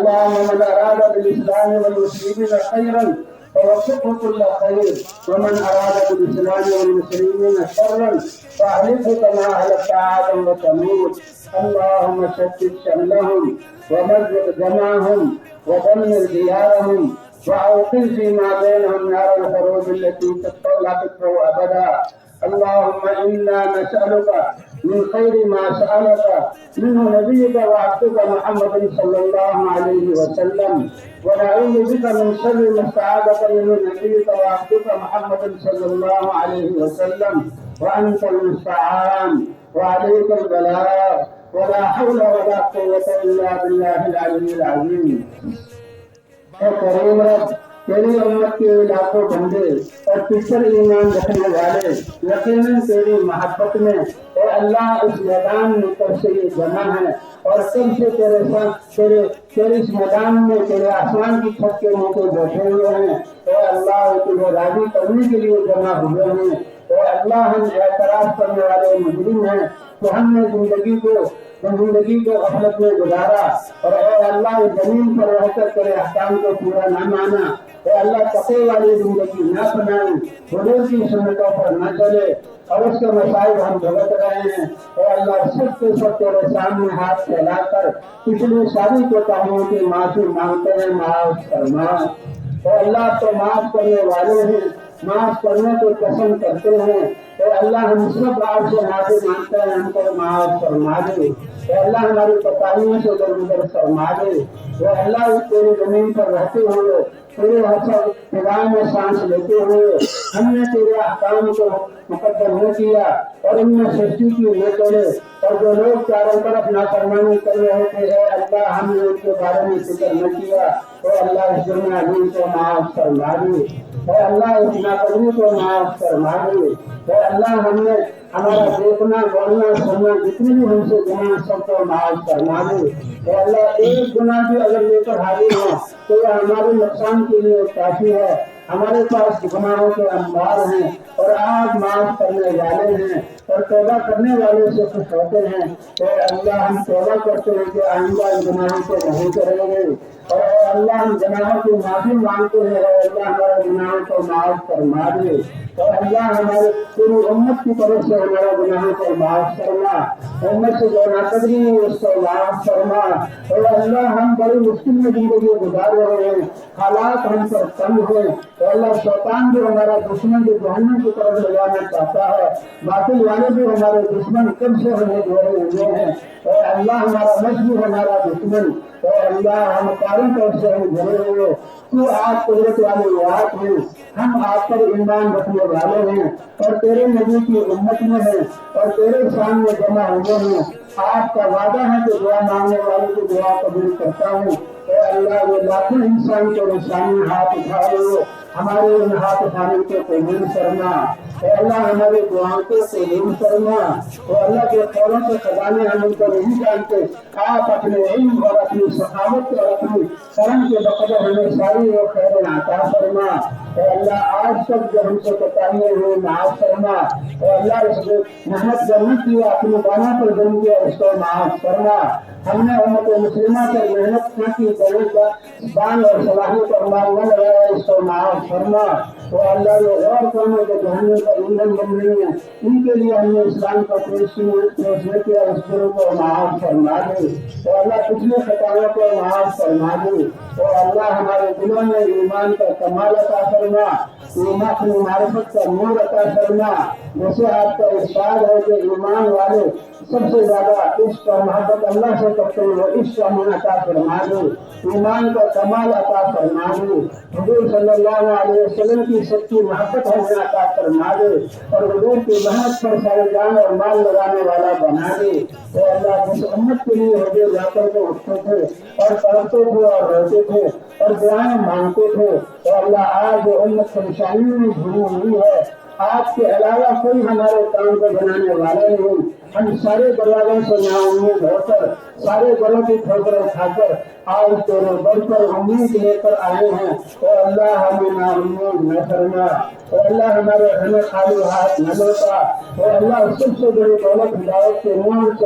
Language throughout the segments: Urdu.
اللهم من أراد بالإسلام والمسلمين خيرا فوفقه كل خير، ومن أراد بالإسلام والمسلمين شرا فأهلكه كما أهلكت عادا وثمود. اللهم شتت شملهم ومزق جمعهم ودمر ديارهم وأوقظ فيما بينهم نار الخروج التي لا تطفئ أبدا. اللهم إنا نسألك من خير ما سألك منه نبيك وعبدك محمد صلى الله عليه وسلم، ونعوذ بك من شر ما استعاذك منه نبيك وعبدك محمد صلى الله عليه وسلم، وأنت المستعان وعليك البلاغ، ولا حول ولا قوة إلا بالله العلي العظيم. اے کریم رب، تیری امت کے لاکھوں بندے اور تجھ پر ایمان رکھنے والے یقیناً تیری محبت میں اے اللہ اس میدان میں کب سے یہ جمع ہے اور کب سے تیرے اس میدان میں تیرے آسمان کی چھت کے نیچے بیٹھے ہوئے ہیں. اے اللہ تجھے راضی کرنے کے لیے جمع ہوئے ہیں. اے اللہ ہم اعتراض کرنے والے مجرم ہیں کہ ہم نے زندگی کو غفلت میں گزارا، اور اے اللہ زمین پر رہ کر تیرے احکام کو پورا نہ مانا. اے اللہ تقوی والی زندگی نہ بنائی، حضور کی سنتوں پر نہ چلے اور اس کے مسائل ہم بھگت رہے ہیں. اے اللہ سب کے سب تیرے سامنے ہاتھ پھیلا کر پچھلی ساری کوتاہیوں کی معافی مانگتے ہیں، معاف فرما. اے اللہ تو معاف کرنے والے ہیں، معاف کرنے کو قسم کرتے ہیں. اے اللہ ہم سب آپ سے معافی مانگتے ہیں، ہم کو معاف فرما دے. اے اللہ ہماری کوتاہیوں سے درگزر فرما دے. اے اللہ تیری زمین پر رہتے ہوئے تیرے فضائیں میں سانس لیتے ہوئے ہم نے تیرے احکام کو مقدر نہ کیا اور ان میں سستی کی نہ کرے، اور جو لوگ چاروں طرف نافرمانی کر رہے تھے اے اللہ ہم نے ان کے بارے میں فکر نہ کیا. اے اللہ اس دنیا دین کو معاف فرما دے. اے اللہ اس ناقدری کو معاف فرما دے. اے اللہ ہم نے ہمارا دیکھنا بولنا سننا جتنی بھی ہم سے گناہ سب کو معاف فرما دے. اے اللہ ایک گناہ بھی اگر لے کر حاضر ہو تو یہ ہمارے نقصان کے لیے کافی ہے. ہمارے پاس گناہوں کے انبار ہیں اور آپ معاف کرنے والے ہیں اور توبہ کرنے والے سے خوش ہوتے ہیں. اے اللہ ہم توبہ کرتے ہیں کہ آئندہ ان گناہوں کو نہیں کریں گے، اور اے اللہ ہم گناہوں کی معافی مانگتے ہیں. اے اللہ ہمارے گناہوں کو معاف فرما دے. اور اللہ ہمارے پوری امت کی طرف سے ہمارے گناہوں کو معاف فرما. امت سے جو ناقدری ہے اس کو معاف فرما. اور اللہ ہم بڑی مشکل میں زندگی گزار رہے ہیں، حالات ہم پر تنگ ہیں. اور اللہ شیطان جو ہمارا دشمن جو جہنم کی طرف لے جانا چاہتا ہے، باطل والے بھی ہمارے دشمن کب سے ہمیں جوڑے ہوئے ہیں. اور اللہ ہمارا مذہب ہمارا دشمن. اور اللہ ہم کاروں طرف سے ہم جڑے ہوئے تو آپ قدرت والے یاد ہیں، ہم آپ پر ایمان رکھنے والے ہیں اور تیرے نبی کی امت میں ہیں اور تیرے سامنے جمع ہوئے ہیں. آپ کا وعدہ ہے کہ دعا مانگنے والے کی دعا قبول کرتا ہوں. اے اللہ یہ لاکھوں انسان کے سامنے ہاتھ اٹھا رہے، ہمارے ان ہاتھ اٹھانے کو قبول فرما. اے اللہ ہماری دعاؤں کو قبول فرما. اور اللہ کے قولوں کے خزانے ہم ان کو نہیں جانتے، آپ اپنے علم اور اپنی سخاوت اور اپنی کرم کے بقدر ہمیں ساری وہ خیر عطا فرما. اے اللہ آج تک جو ہم سے کوتاہیاں ہوئی معاف فرما. اے اللہ اس نے محنت جمع کیا، اپنی دانوں پر جم کیا، اس کو معاف فرما. ہم نے امت مسلمہ پر محنت نہ کی، دان اور صلاحیت اور مال نہ لگایا، اس کو معاف فرما. تو اللہ یہ غور کرنے کے جہنم کا ایندھن بن رہی ہیں، ان کے لیے ہم نے اسلام کا پیش نہ کیا، اس گروہ کو معاف فرما دے. تو اللہ پچھلے خطاؤں کو معاف فرما دے. تو اللہ ہمارے دلوں میں ایمان کا کمال عطا فرما، ایمان کی معرفت کا نور عطا فرما. جیسے آپ کا ارشاد ہے کہ ایمان والے سب سے زیادہ عشق اور محبت اللہ سے کرتے ہیں، وہ عشق ہمیں عطا فرما دے، ایمان کا کمال عطا فرما دے. حضور صلی اللہ علیہ وسلم کی سچی محبت ہمیں عطا فرما دے اور حضور کی محنت پر سارے جان اور مال لگانے والا بنا دے. اے اللہ جس امت کے لیے حضور جا کر کے اٹھتے تھے اور پڑھتے تھے اور روتے تھے اور دعائیں مانگتے تھے، اے اللہ آج جو امت پریشانیوں میں گھری ہوئی ہے آپ کے علاوہ کوئی ہمارے کام کو بنانے والا نہیں. ہم سارے دروازوں سے نا امید ہو کر سارے گھروں کی ٹھوکریں کھا کر آج تیرے در پر امید لے کر آئے ہیں. اے اللہ ہمیں نا امید نہ کرنا. اے اللہ ہمیں خالی ہاتھ نہ لوٹا. اے اللہ سب سے بڑی دولت ہدایت کے نور سے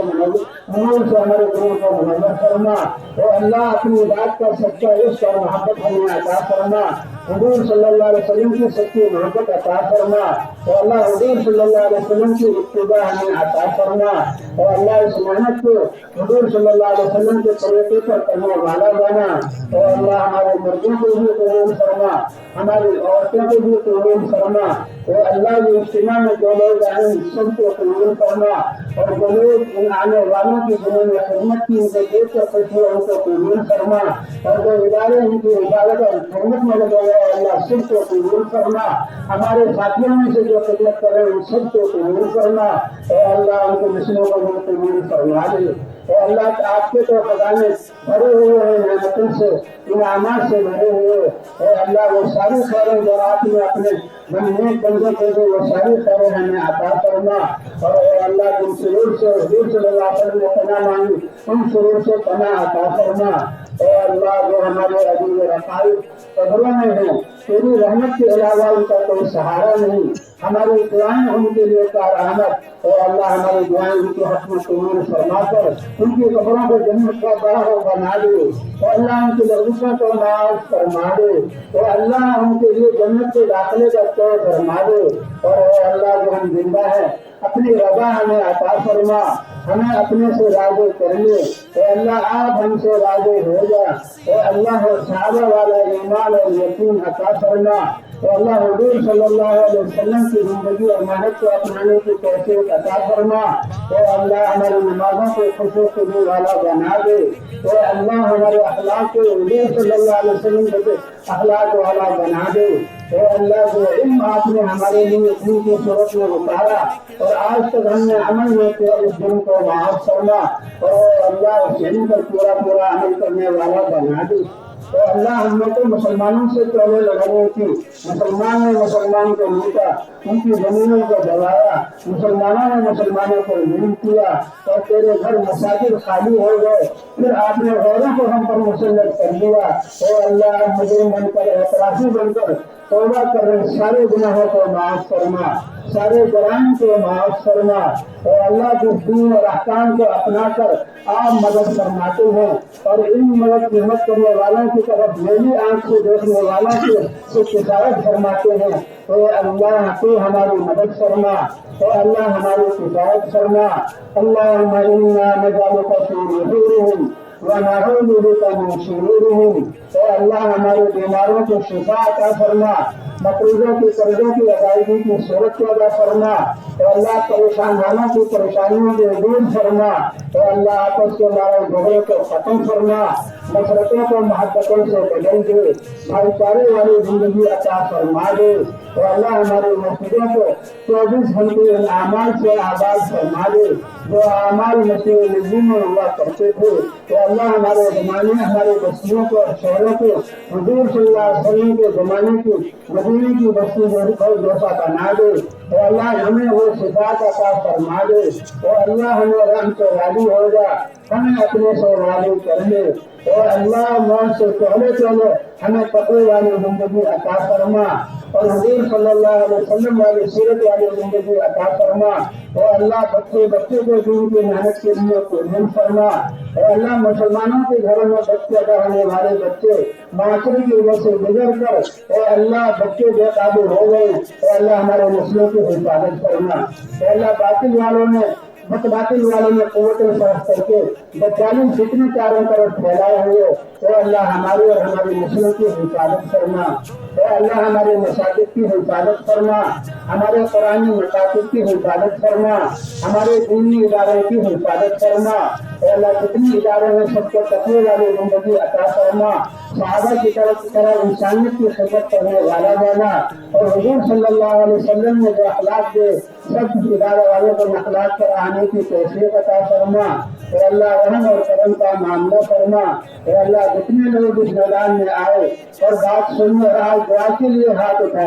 ہمارے دلوں کو منور فرما. اے اللہ اپنی بات کا سچا عشق اور محبت ہمیں عطا فرما. حضور صلی اللہ علیہ وسلم کی سچی محبت عطا فرما. اے اللہ حضور صلی اللہ علیہ وسلم کی اتباع ہمیں عطا فرما. اے اللہ اس محنت کو حضور صلی اللہ علیہ وسلم کے طریقے پر کرنے والا بنا. اے اللہ ہمارے مردوں کو بھی قبول فرما, ہماری عورتوں کو بھی قبول فرما. اے اللہ یہ اجتماع میں جو لوگ آئے سب کو قبول فرما, اور جو لوگ ان آنے والوں کی جنہوں نے خدمت کی ان کو دیکھ کر خوشی ان کو قبول فرما, اور جو ادارے ان کی عبادت اور خدمت میں لگے ہوئے اللہ سب کو قبول فرما. ہمارے ساتھیوں میں سے جو خدمت کر رہے ہیں ان سب کو قبول فرما. اے اللہ ان کے مسلموں کو بھی قبول فرما دے. اے اللہ آپ کے تو خزانے بھرے ہوئے ہیں نعمتوں سے, انعامات سے بھرے ہوئے. اے اللہ وہ ساری خیریں جو آپ نے اپنے نیک بندوں کو دے وہ ساری خیریں ہمیں عطا فرما. اور اے اللہ جن شرور سے حضور صلی اللہ علیہ وسلم نے پناہ مانگی ان شرور سے پناہ عطا فرما. اے اللہ جو ہمارے عزیز رفائی قبروں میں ہیں تیری رحمت کے علاوہ ان کا کوئی سہارا نہیں. ہماری دعائیں ان کے لیے کارآمد. اے اللہ ہماری دعائیں ان کے حق میں قبول فرما کر ان کی قبروں کو جنت کا باغ بنا دے. اے اللہ ان کی لغزشوں کو معاف فرما دے. اے اللہ ان کے لیے جنت کے داخلے کا طور فرما دے. اور اے اللہ جو ہم زندہ ہیں اپنی رضا ہمیں عطا فرما, ہمیں اپنے سے راضی کر لے. اے اللہ آپ ہم سے راضی ہو جا. اے اللہ صحابہ والا ایمان اور یقین عطا فرما. اے اللہ حضور صلی اللہ علیہ وسلم کی زندگی اور محنت کو اپنانے کی توفیق عطا فرما. اے اللہ ہماری نمازوں کو خوشی خوشی والا بنا دے. اے اللہ ہمارے اخلاق کو حضور صلی اللہ علیہ وسلم کے اخلاق والا بنا دے. اے اللہ جو علم آپ نے ہمارے لیے دن کی صورت میں اتارا اور آج تک ہم نے عمل میں کیا اس دن کو معاف فرما. اور اللہ اس علم پر پورا پورا عمل کرنے والا بنا دے. تو اللہ ہم نے تو مسلمانوں سے پہلے لڑائی کی, مسلمان نے مسلمان کو لوٹا, ان کی زمینوں کو دبایا, مسلمانوں نے مسلمانوں کو ظلم کیا اور تیرے گھر مساجد خالی ہو گئے. پھر آپ نے غیروں کو ہم پر مسلط کر دیا. اے اللہ مجرم بن کر اعترافی بن کر توبہ کر رہے سارے گناہوں کو معاف فرما, سارے جرائم کو معاف فرما. اے اللہ جس دین اور احکام کو اپنا کر آپ مدد فرماتے ہیں اور ان مدد خدمت کرنے والوں کی طرف میری آنکھ سے دیکھنے والوں سے کفایت فرماتے ہیں. اے اللہ تو ہماری مدد فرما. اے اللہ ہماری کفایت فرما. اللہم انا نجعلک فی نحورہم ونعوذ بک من شرورہم. اے اللہ ہمارے بیماروں کو شفا عطا فرما, مقروضوں کی قرضوں کی ادائیگی کی صورت پیدا فرما. اے اللہ پریشان والوں کی پریشانیوں کو دور فرما. اے اللہ آپس کے لڑائی جھگڑے کو ختم فرما, نفرتوں کو محبتوں سے بدل دے, بھائی چارے والی زندگی عطا فرما دے. اے اللہ ہماری مسجدوں کو 24 گھنٹے ان اعمال سے آباد فرما دے جو اعمال مسیح نبی میں ہوا کرتے تھے. اے اللہ ہمارے زمانے ہمارے بستیوں کو اور شہروں کو حضور صلی اللہ علیہ وسلم کے زمانے کی مدینے کی بستی جیسا بنا دے. اے اللہ ہمیں وہ صفات عطا فرما دے. اے اللہ ہمیں رحم سے راضی ہو جا, ہمیں اپنے سے راضی کر لے. اے اللہ موت سے پہلے ہمیں تقوی والی زندگی عطا فرما اور حضور صلی اللہ علیہ وسلم والی سیرت والی زندگی عطا فرما. اے اللہ بچے کو دین کی محنت کے لیے قبول فرما. اے اللہ مسلمانوں کے گھروں میں بچے رہنے والے بچے معاشرے کی وجہ سے گزر کر اے اللہ بچے بے قابو ہو گئے. اے اللہ ہمارے نسلوں کی حفاظت فرما. اے اللہ باطل والوں نے قوتیں صرف کر کے بچالی فتنے چاروں طرف پھیلائے ہوئے. اے اللہ ہماری اور ہماری نسلوں کی حفاظت فرما. اے اللہ ہمارے مساجد کی حفاظت فرما, ہمارے قرآنی مقاصد کی حفاظت فرما, ہمارے دینی ادارے کی حفاظت فرما. اے اللہ جتنی ادارے ہیں سب کو تقوی والی زندگی عطا فرما, صحابہ کی طرح انسانیت کی خدمت کرنے والا بنا اور حضور صلی اللہ علیہ وسلم نے جو اخلاق دے سب ادارے والوں کو اخلاق پر آنے کی توفیق عطا فرما. اے اللہ رحم اور کرم کا معاملہ فرما. اے اللہ جتنے لوگ اس میدان میں آئے اور بات سننے اور آج دعا کے لیے ہاتھ اٹھائے